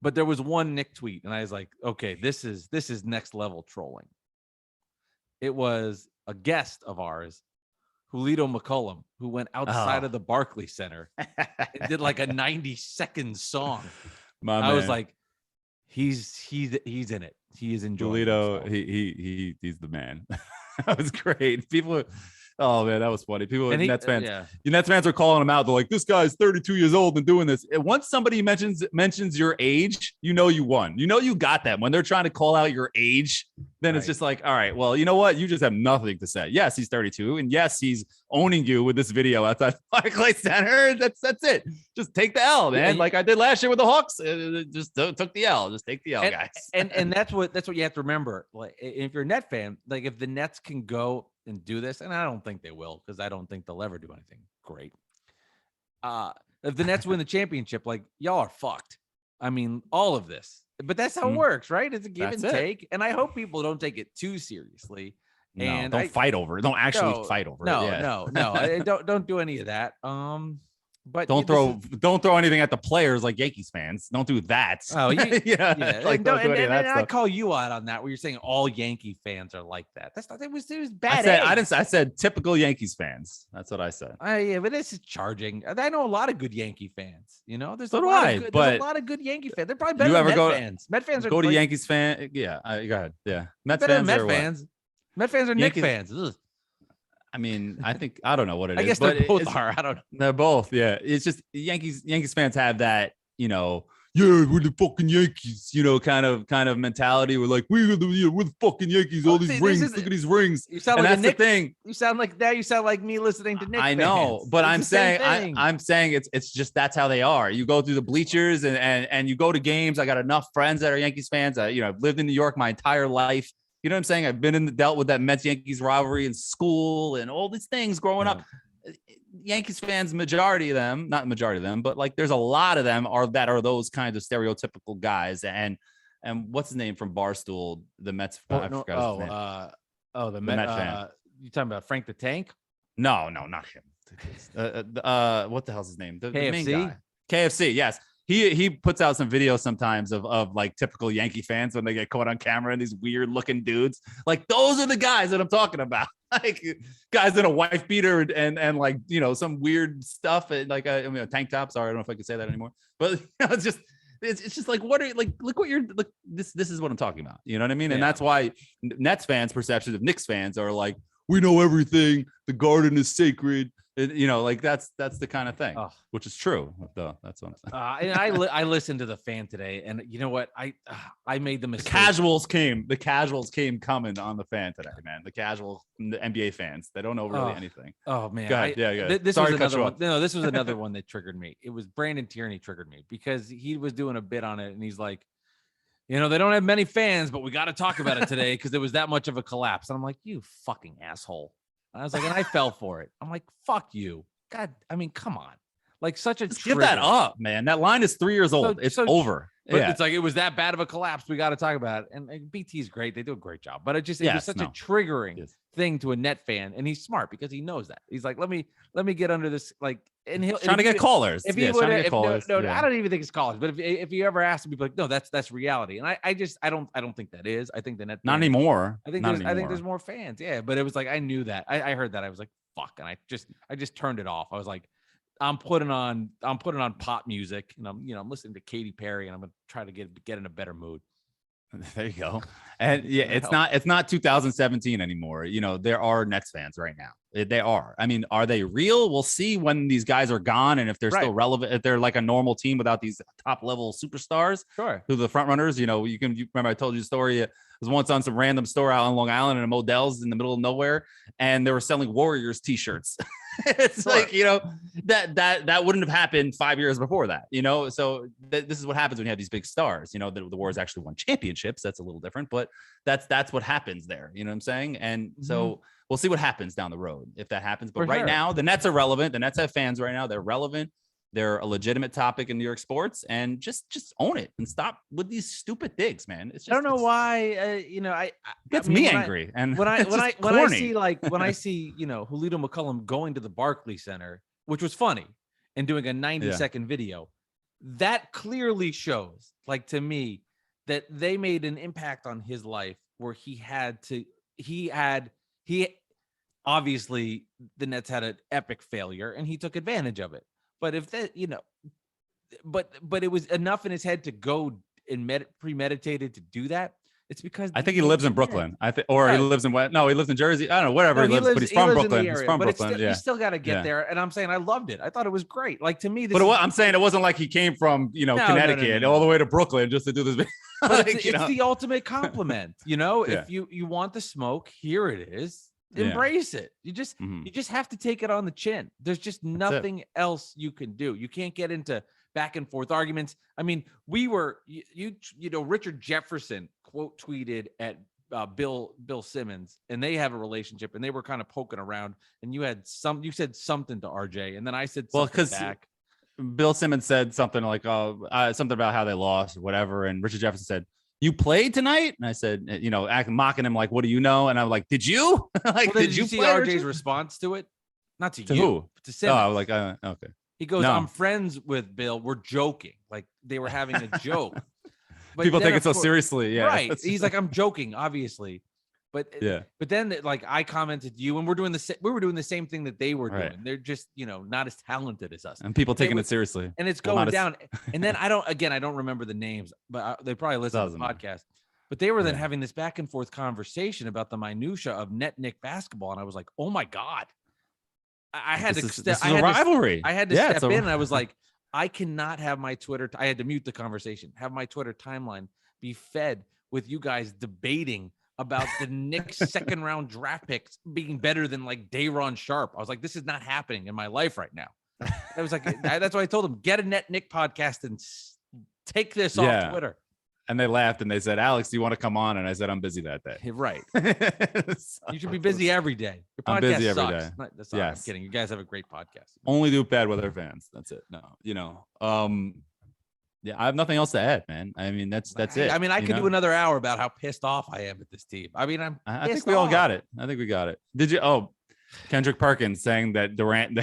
But there was one Nick tweet, and I was like, okay, this is next level trolling. It was a guest of ours, Julito McCullum, who went outside of the Barclays Center and did like a 90-second song. I was like, he's in it. He is enjoying
Julito. He's the man. That was great. People Oh man, that was funny. People, Nets fans,
yeah.
the Nets fans are calling him out. They're like, "This guy's 32 years old and doing this." And once somebody mentions your age, you know you won. You know you got them. When they're trying to call out your age, then it's just like, all right, well, you know what? You just have nothing to say. Yes, he's 32, and yes, he's owning you with this video outside Barclays Center. That's it. Just take the L, man. Like I did last year with the Hawks. Just took the L. Just take the L, guys.
and that's what you have to remember. Like if you're a Net fan, like if the Nets can go and do this, and I don't think they will, because I don't think they'll ever do anything great. If the Nets win the championship, like y'all are fucked. I mean, all of this, but that's how it works, right? It's a give and take, and I hope people don't take it too seriously.
No,
and
don't fight over it. Don't actually fight over it.
No. Don't do any of that. But
don't throw anything at the players like Yankees fans. Don't do that.
Oh, yeah.
Like, don't do any of that
and
stuff.
I call you out on that, where you're saying all Yankee fans are like that. That's not. It was bad.
I said typical Yankees fans. That's what I said.
Yeah, but this is charging. I know a lot of good Yankee fans. You know, there's a lot of good Yankee fans. They're probably better than Met fans. Met fans are
go to Yankees fan. Yeah, go ahead. Yeah, Mets
better
fans.
Met fans. Met fans are Knicks fans. Ugh.
I mean, I don't know what it is.
I guess they both are. I don't know.
They're both. Yeah. It's just Yankees fans have that, you know, yeah, we're the fucking Yankees, you know, kind of mentality. We're like, we're the fucking Yankees. All these rings. Look at these rings.
You sound
like
that's
the thing.
You sound like that. You sound like me listening to Knicks.
I know,
fans.
but I'm saying it's just that's how they are. You go through the bleachers and you go to games. I got enough friends that are Yankees fans. I've lived in New York my entire life. You know what I'm saying? I've dealt with that Mets-Yankees rivalry in school and all these things growing up. Yankees fans, not majority of them, but like there's a lot of them are those kinds of stereotypical guys. And what's his name from Barstool, the Mets?
The Met fan. You talking about Frank the Tank?
No, not him. What the hell's his name? The
KFC?
main guy. KFC, yes. He puts out some videos sometimes of like typical Yankee fans when they get caught on camera and these weird looking dudes. Like those are the guys that I'm talking about. Like guys in a wife beater and like, you know, some weird stuff and like a tank top. Sorry, I don't know if I can say that anymore. But you know, it's just like, what are you like? Look what you're like. This is what I'm talking about. You know what I mean? Yeah. And that's why Nets fans' perceptions of Knicks fans are like, we know everything. The garden is sacred. You know, like that's the kind of thing, which is true. That's what I'm saying.
I listened to the fan today, and you know what? I made the mistake.
The casuals came coming on the fan today, man. The casual NBA fans, they don't know really anything.
Oh man,
go ahead.
This was another one. No, this was another one that triggered me. It was Brandon Tierney triggered me because he was doing a bit on it, and he's like, you know, they don't have many fans, but we got to talk about it today because there was that much of a collapse. And I'm like, you fucking asshole. I was like, and I fell for it. I'm like, fuck you. God, I mean, come on. Like such a
give that up, man. That line is 3 years old. It's over.
But it's like it was that bad of a collapse. We got to talk about it. And BT's great. They do a great job. But it was such a triggering thing to a Net fan. And he's smart because he knows that. He's like, let me get under this. Like, and he'll
trying to get callers.
If he would, I don't even think it's callers. But if you ever ask him, people like, no, that's reality. And I don't think that is. I think the Net
not anymore.
I think there's more fans. Yeah, but it was like I knew that. I heard that. I was like, fuck, and I just turned it off. I was like, I'm putting on pop music, and I'm listening to Katy Perry, and I'm gonna try to get in a better mood.
There you go. And yeah, it's not 2017 anymore. You know, there are Nets fans right now. They are. I mean, are they real? We'll see when these guys are gone and if they're still relevant, if they're like a normal team without these top level superstars.
Sure.
Who the front runners, you remember I told you the story. I was once on some random store out on Long Island in a Modell's in the middle of nowhere, and they were selling Warriors t-shirts. It's like, you know, that wouldn't have happened 5 years before that, you know? So this is what happens when you have these big stars, you know, the Warriors actually won championships. That's a little different, but that's what happens there. You know what I'm saying? And so we'll see what happens down the road if that happens. But right now, the Nets are relevant. The Nets have fans right now. They're relevant. They're a legitimate topic in New York sports, and just own it and stop with these stupid things, man. It's just,
I don't know why, you know, I
gets me angry. And
when I see Julito McCullum going to the Barclays Center, which was funny, and doing a 90-second video, that clearly shows, like, to me, that they made an impact on his life where he obviously the Nets had an epic failure and he took advantage of it. But if that, you know, but it was enough in his head to go and premeditated to do that It's because
I think he lives in Brooklyn. I think, or he lives in he lives in Jersey. I don't know, wherever he lives, but he's from Brooklyn. He's from Brooklyn.
You still got to get there. And I'm saying I loved it. I thought it was great. Like to me,
I'm saying it wasn't like he came from Connecticut all the way to Brooklyn just to do this.
But it's the ultimate compliment. If you want the smoke, here it is. Embrace it. You just have to take it on the chin. There's just nothing else you can do. You can't get into back and forth arguments. I mean, we were Richard Jefferson quote tweeted at Bill Simmons, and they have a relationship, and they were kind of poking around, and you said something to RJ, and then I said something back.
Bill Simmons said something like something about how they lost or whatever, and Richard Jefferson said, "You played tonight?" And I said, mocking him like, "What do you know?" And I'm like, "Did you?"
Did you see RJ's response to it? Not to you,
who?
To Simmons.
Oh, okay.
He goes, "I'm friends with Bill. We're joking." Like they were having a joke. But
people take it so seriously. Yeah.
Right. He's like, "I'm joking, obviously." But then like I commented to you, and we were doing the same thing that they were doing. Right. They're just, not as talented as us.
And people taking it seriously.
And it's going down. And then I don't remember the names, but they probably listen to the podcast. But they were then having this back and forth conversation about the minutia of Nick basketball. And I was like, oh my God. I had to step. I had
rivalry.
I had to step in, and I was like, I cannot have my Twitter. I had to mute the conversation. Have my Twitter timeline be fed with you guys debating about the Knicks second round draft picks being better than like Day'Ron Sharp. I was like, this is not happening in my life right now. I was like, that's why I told them, get a Nick podcast and take this off Twitter.
And they laughed and they said, "Alex, do you want to come on?" And I said, "I'm busy that day."
Right. You should be busy every day. Your podcast
I'm busy every
sucks.
day.
I'm kidding. You guys have a great podcast.
Only do bad weather fans. That's it. No, I have nothing else to add, man. I mean, that's it.
I mean, I could do another hour about how pissed off I am at this team. I mean,
I think we all got it. I think we got it. Did you? Oh, Kendrick Perkins saying that Durant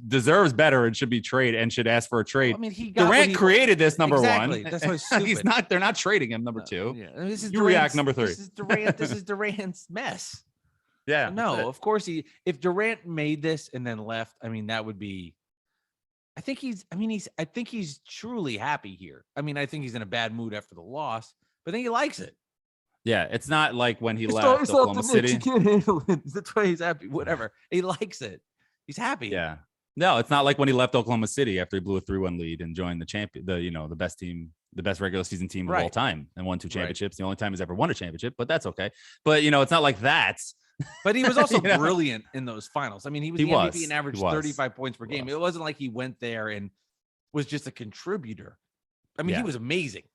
deserves better and should be traded and should ask for a trade.
Well, I mean,
Durant created this number
exactly.
one.
That's why stupid.
They're not trading him number two.
Yeah. This is
react number three.
This is Durant's mess.
Yeah.
No, of course if Durant made this and then left, I mean, that would be. I think he's truly happy here. I mean, I think he's in a bad mood after the loss, but I think he likes it.
Yeah, it's not like when he left Oklahoma City.
He can't handle it. That's why he's happy. Whatever. He likes it. He's happy.
Yeah. No, it's not like when he left Oklahoma City after he blew a 3-1 lead and joined the best team, the best regular season team of all time, and won 2 championships. The only time he's ever won a championship, but that's okay. But it's not like that.
But he was also brilliant in those finals. I mean, he was the MVP and averaged 35 points per game. It wasn't like he went there and was just a contributor. I mean, he was amazing.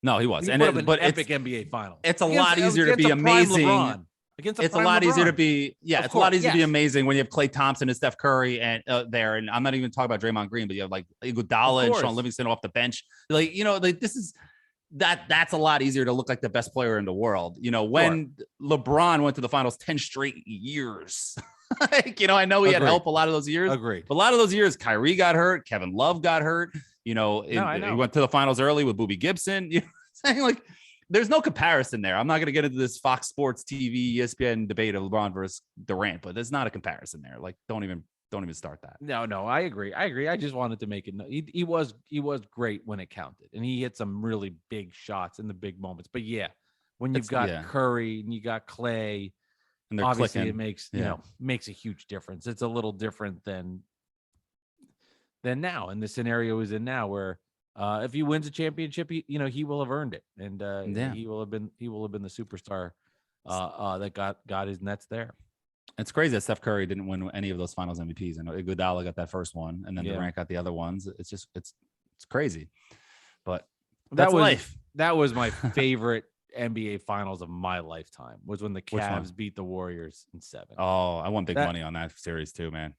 No, he was.
But epic NBA final.
It's a lot easier to be amazing.
It's a lot
easier to be. Yeah, it's a lot easier to be amazing when you have Klay Thompson and Steph Curry and there. And I'm not even talking about Draymond Green, but you have like Iguodala and Sean Livingston off the bench. This is that's a lot easier to look like the best player in the world. When LeBron went to the finals 10 straight years. I know he had help a lot of those years.
Agreed.
But a lot of those years, Kyrie got hurt, Kevin Love got hurt. He went to the finals early with Boobie Gibson. Saying like there's no comparison there. I'm not going to get into this Fox Sports TV, ESPN debate of LeBron versus Durant, but there's not a comparison there. Like, don't even start that.
No, I agree. I just wanted to make it. He was great when it counted, and he hit some really big shots in the big moments. But yeah, when you've got Curry and you got Klay,
and they're
obviously
clicking.
it makes makes a huge difference. It's a little different than now, and the scenario is in now where if he wins a championship, he will have earned it, and he will have been the superstar that got his Nets there.
It's crazy that Steph Curry didn't win any of those Finals MVPs. I know Iguodala got that first one, and then Durant got the other ones. It's just it's crazy, but that's life.
That was my favorite NBA Finals of my lifetime. Was when the Cavs beat the Warriors in 7.
Oh, I won big money on that series too, man.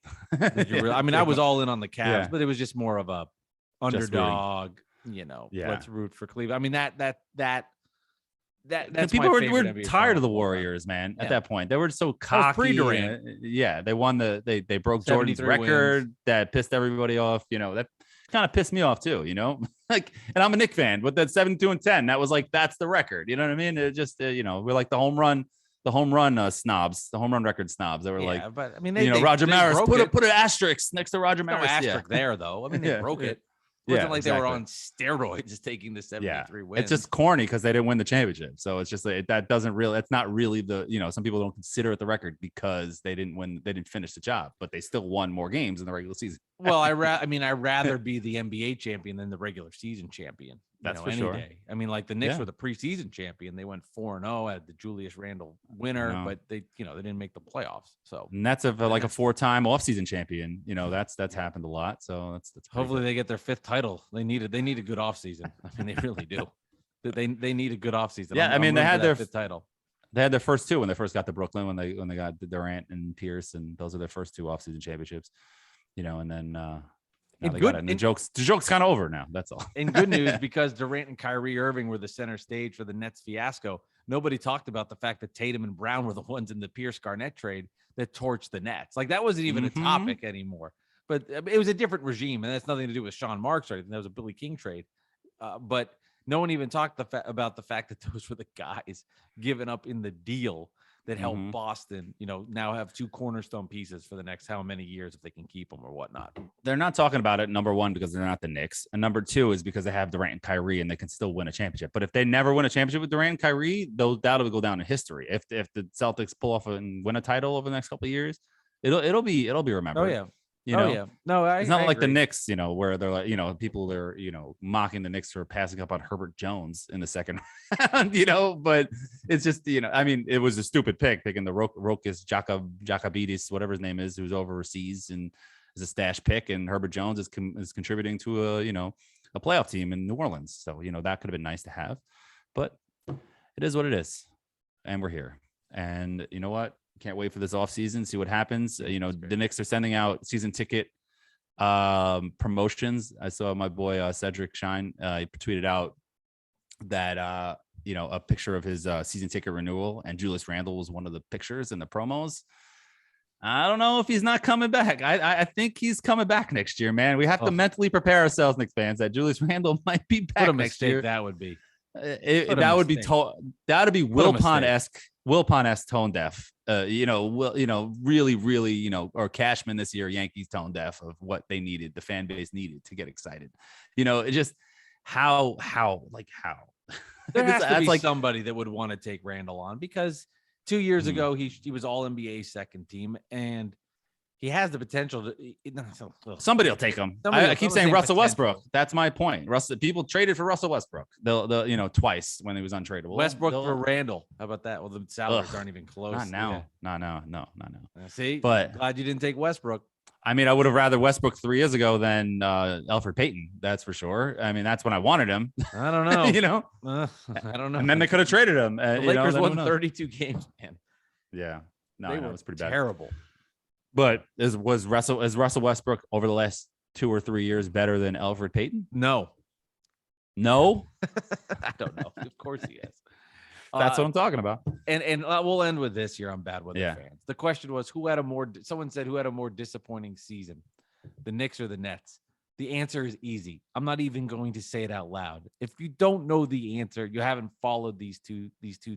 Did you really? I mean, I was all in on the Cavs, but it was just more of a underdog. Let's root for Cleveland. I mean that's
people
were
tired of the Warriors, man. At that point, they were so cocky. They won they broke Jordan's record. Wins. That pissed everybody off. That kind of pissed me off too. And I'm a Knicks fan. With that 7-2-10, that was like that's the record. You know what I mean? It just we're like the home run snobs, the home run record snobs. They were like,
but I mean,
Roger Maris put an asterisk next to Roger Maris.
No asterisk there though. I mean, they broke it. It wasn't like they were on steroids taking the 73 wins.
It's just corny because they didn't win the championship. So it's just that doesn't really. It's not really some people don't consider it the record because they didn't win. They didn't finish the job, but they still won more games in the regular season.
Well, I'd rather be the NBA champion than the regular season champion.
That's for
any
sure.
Day. I mean, like the Knicks were the preseason champion. They went 4-0 at the Julius Randle winner, but they didn't make the playoffs. So
and that's a 4-time offseason champion. That's happened a lot. So that's
hopefully they get their 5th title. They need a good offseason. I mean, they really do. They need a good offseason.
Yeah, I mean, they had their
5th title.
They had their first 2 when they first got to Brooklyn when they got Durant and Pierce, and those are their first 2 offseason championships. And then the joke's kind of over now. That's all.
In good news, because Durant and Kyrie Irving were the center stage for the Nets fiasco, nobody talked about the fact that Tatum and Brown were the ones in the Pierce Garnett trade that torched the Nets. Like that wasn't even a topic anymore. But it was a different regime, and that's nothing to do with Sean Marks or anything. That was a Billy King trade. But no one even talked about the fact that those were the guys given up in the deal that helped Boston, now have 2 cornerstone pieces for the next how many years if they can keep them or whatnot.
They're not talking about it, number one, because they're not the Knicks. And number 2 is because they have Durant and Kyrie and they can still win a championship. But if they never win a championship with Durant and Kyrie, that'll go down in history. If the Celtics pull off and win a title over the next couple of years, it'll be remembered.
Oh, yeah.
No, it's not like the Knicks, where they're like, people are, mocking the Knicks for passing up on Herbert Jones in the second round, but it's just, I mean, it was a stupid pick picking the Rokas Jakabidis, whatever his name is, who's overseas and is a stash pick. And Herbert Jones is contributing to a playoff team in New Orleans. So, that could have been nice to have, but it is what it is. And we're here. And you know what? Can't wait for this offseason, see what happens. The Knicks are sending out season ticket promotions. I saw my boy Cedric Shine. He tweeted out that a picture of his season ticket renewal, and Julius Randle was one of the pictures in the promos. I don't know if he's not coming back. I think he's coming back next year, man. We have to mentally prepare ourselves, Knicks fans, that Julius Randle might be back next year.
That would be.
That would be Wilpon-esque tone deaf. Really, or Cashman this year, Yankees tone deaf of what they needed, the fan base needed to get excited. It just how.
There has to be somebody that would want to take Randall on, because 2 years ago he was all NBA second team, and he has the potential to.
Somebody will take him. I keep saying Russell Westbrook. That's my point. People traded for Russell Westbrook. They'll twice when he was untradeable.
Westbrook for Randall. How about that? Well, the salaries aren't even close.
Not now. No.
See,
but
glad you didn't take Westbrook.
I mean, I would have rather Westbrook 3 years ago than Elfrid Payton. That's for sure. I mean, that's when I wanted him.
I don't know. I don't know.
And then they could have traded him.
The Lakers won 32 games, man.
Yeah. No, it was pretty bad.
Terrible.
But is Russell Westbrook over the last 2 or 3 years better than Elfrid Payton?
No. I don't know. Of course he is.
That's what I'm talking about.
And we'll end with this here on Bad Weather Fans. The question was, someone said who had a more disappointing season, the Knicks or the Nets? The answer is easy. I'm not even going to say it out loud. If you don't know the answer, you haven't followed these two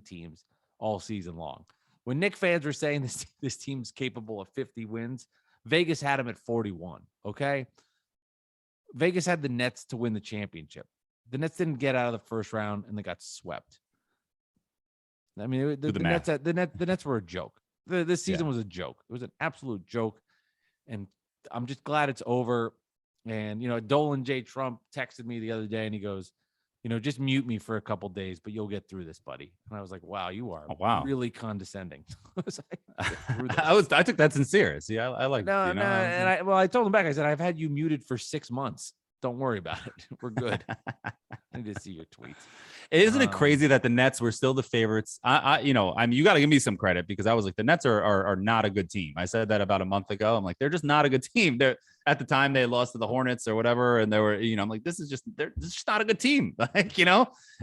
teams all season long. When Knicks fans were saying this team's capable of 50 wins, Vegas had them at 41, okay? Vegas had the Nets to win the championship. The Nets didn't get out of the first round, and they got swept. I mean, the Nets were a joke. This season was a joke. It was an absolute joke, and I'm just glad it's over. And, Dolan J. Trump texted me the other day, and he goes, just mute me for a couple days, but you'll get through this, buddy. And I was like, wow, you are really condescending.
I took that sincere. See, I like,
and I told him back, I said, I've had you muted for 6 months. Don't worry about it. We're good. I need to see your tweets.
Isn't it crazy that the Nets were still the favorites? You got to give me some credit, because I was like, the Nets are not a good team. I said that about a month ago. I'm like, they're just not a good team. At the time they lost to the Hornets or whatever, and they were, I'm like, this is just not a good team,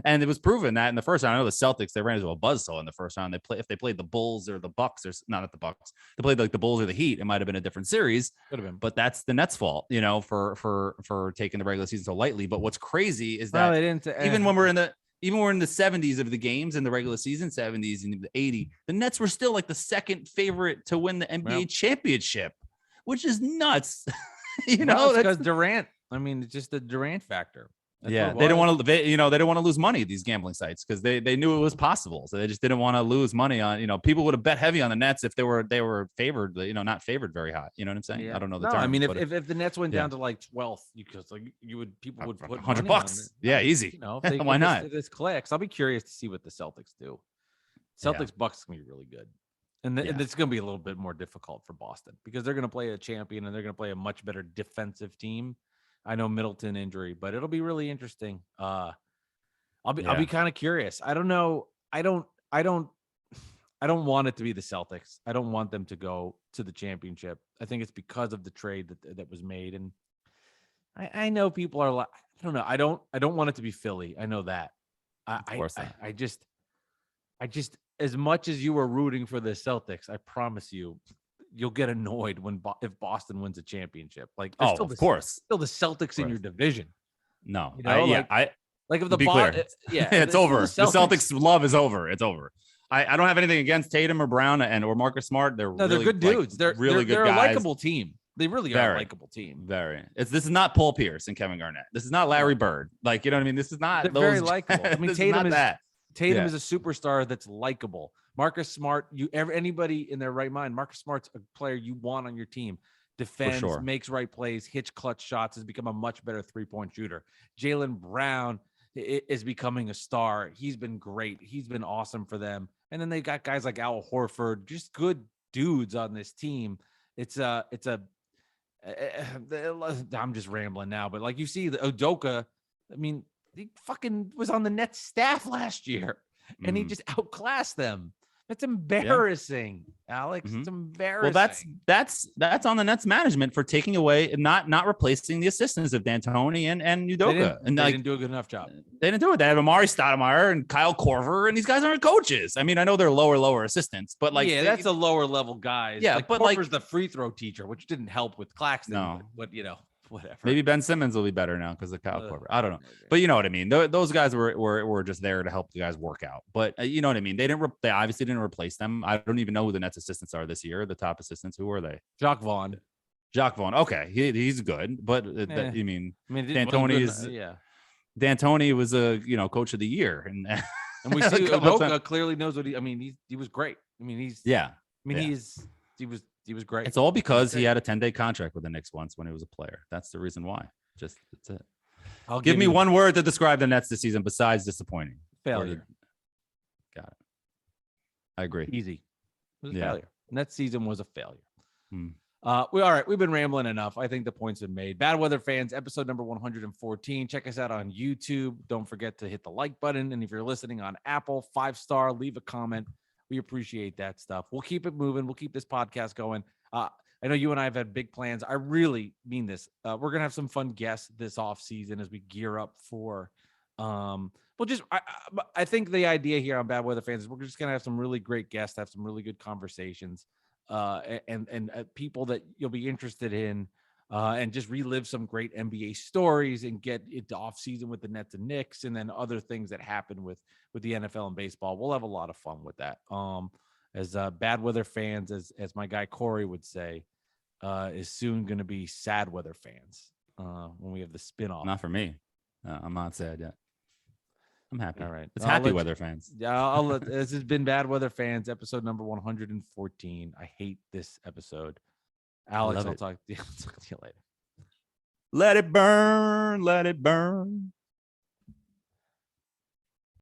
and it was proven that in the first round. I know the Celtics, they ran into a buzzsaw in the first round. If they played the Bulls or the Bucks, or not at the Bucks, they played like the Bulls or the Heat, it might have been a different series.
Could have been,
but that's the Nets' fault, for taking the regular season so lightly. But what's crazy is that
they didn't,
even when we're in the 70s of the games in the regular season, 70s and the 80s, the Nets were still like the second favorite to win the NBA championship, which is nuts.
Because Durant I mean, it's just the Durant factor. That's
yeah, they didn't want to. They didn't want to lose money at these gambling sites because they knew it was possible. So they just didn't want to lose money on. People would have bet heavy on the Nets if they were favored. Not favored very high. You know what I'm saying?
Yeah.
I don't know the
no,
term.
I mean, if the Nets went down to like 12th, people would put
$100. Yeah, easy. Why not?
If this clicks, I'll be curious to see what the Celtics do. Celtics Bucks is gonna be really good, and it's gonna be a little bit more difficult for Boston because they're gonna play a champion and they're gonna play a much better defensive team. I know Middleton injury, but it'll be really interesting. I'll be kind of curious. I don't know. I don't want it to be the Celtics. I don't want them to go to the championship. I think it's because of the trade that was made. And I know people are like, I don't know. I don't want it to be Philly. I know that. I just as much as you were rooting for the Celtics, I promise you'll get annoyed if Boston wins a championship. Like,
of course,
still the Celtics in your division.
No,
like if the
it's over. The Celtics love is over. It's over. I don't have anything against Tatum or Brown or Marcus Smart. They're
good dudes. They're really good. They're
guys.
A likable team. They really are a likable team.
Very. This is not Paul Pierce and Kevin Garnett. This is not Larry Bird. Like, you know what I mean? This is not.
They're very likable. I mean, Tatum is a superstar that's likable. Marcus Smart, anybody in their right mind, Marcus Smart's a player you want on your team. Defends, makes right plays, hits clutch shots, has become a much better 3-point shooter. Jaylen Brown is becoming a star. He's been great. He's been awesome for them. And then they got guys like Al Horford, just good dudes on this team. I'm just rambling now, but like you see the Udoka, I mean, he fucking was on the Nets staff last year and he just outclassed them. That's embarrassing, Alex. It's embarrassing.
Well, that's on the Nets management for taking away and not replacing the assistants of D'Antoni and Udoka.
They didn't do a good enough job.
They didn't do it. They have Amari Stoudemire and Kyle Korver, and these guys aren't coaches. I mean, I know they're lower assistants, but like,
that's a lower level guys.
Yeah, but
Korver's the free throw teacher, which didn't help with Claxton.
No,
but whatever.
Maybe Ben Simmons will be better now because of Kyle Korver. I don't know, but you know what I mean. Those guys were just there to help the guys work out. But you know what I mean. They obviously didn't replace them. I don't even know who the Nets assistants are this year. The top assistants, who were they?
Jacques Vaughn.
Okay, he's good, but D'Antoni is D'Antoni was a coach of the year, and
we see Udoka clearly knows what he was great. He was great.
It's all because he had a 10-day contract with the Knicks once when he was a player. That's the reason why. That's it. Give me one word to describe the Nets this season besides disappointing.
Failure.
Got it. I agree.
Easy. It was a failure. Nets season was a failure.
All
right. We've been rambling enough. I think the points have been made. Bad Weather Fans, episode number 114. Check us out on YouTube. Don't forget to hit the like button. And if you're listening on Apple, 5-star, leave a comment. We appreciate that stuff. We'll keep it moving. We'll keep this podcast going. I know you and I have had big plans. I really mean this. We're going to have some fun guests this off season as we gear up for, I think the idea here on Bad Weather Fans is we're just going to have some really great guests, have some really good conversations, and people that you'll be interested in, and just relive some great NBA stories and get into off season with the Nets and Knicks, and then other things that happen with the NFL and baseball. We'll have a lot of fun with that. As Bad Weather Fans, as my guy Corey would say, is soon going to be Sad Weather Fans when we have the spinoff.
Not for me. I'm not sad yet. I'm happy.
All right.
It's Happy Weather Fans.
Yeah, this has been Bad Weather Fans, episode number 114. I hate this episode. Alex, I'll talk to you later.
Let it burn. Let it burn.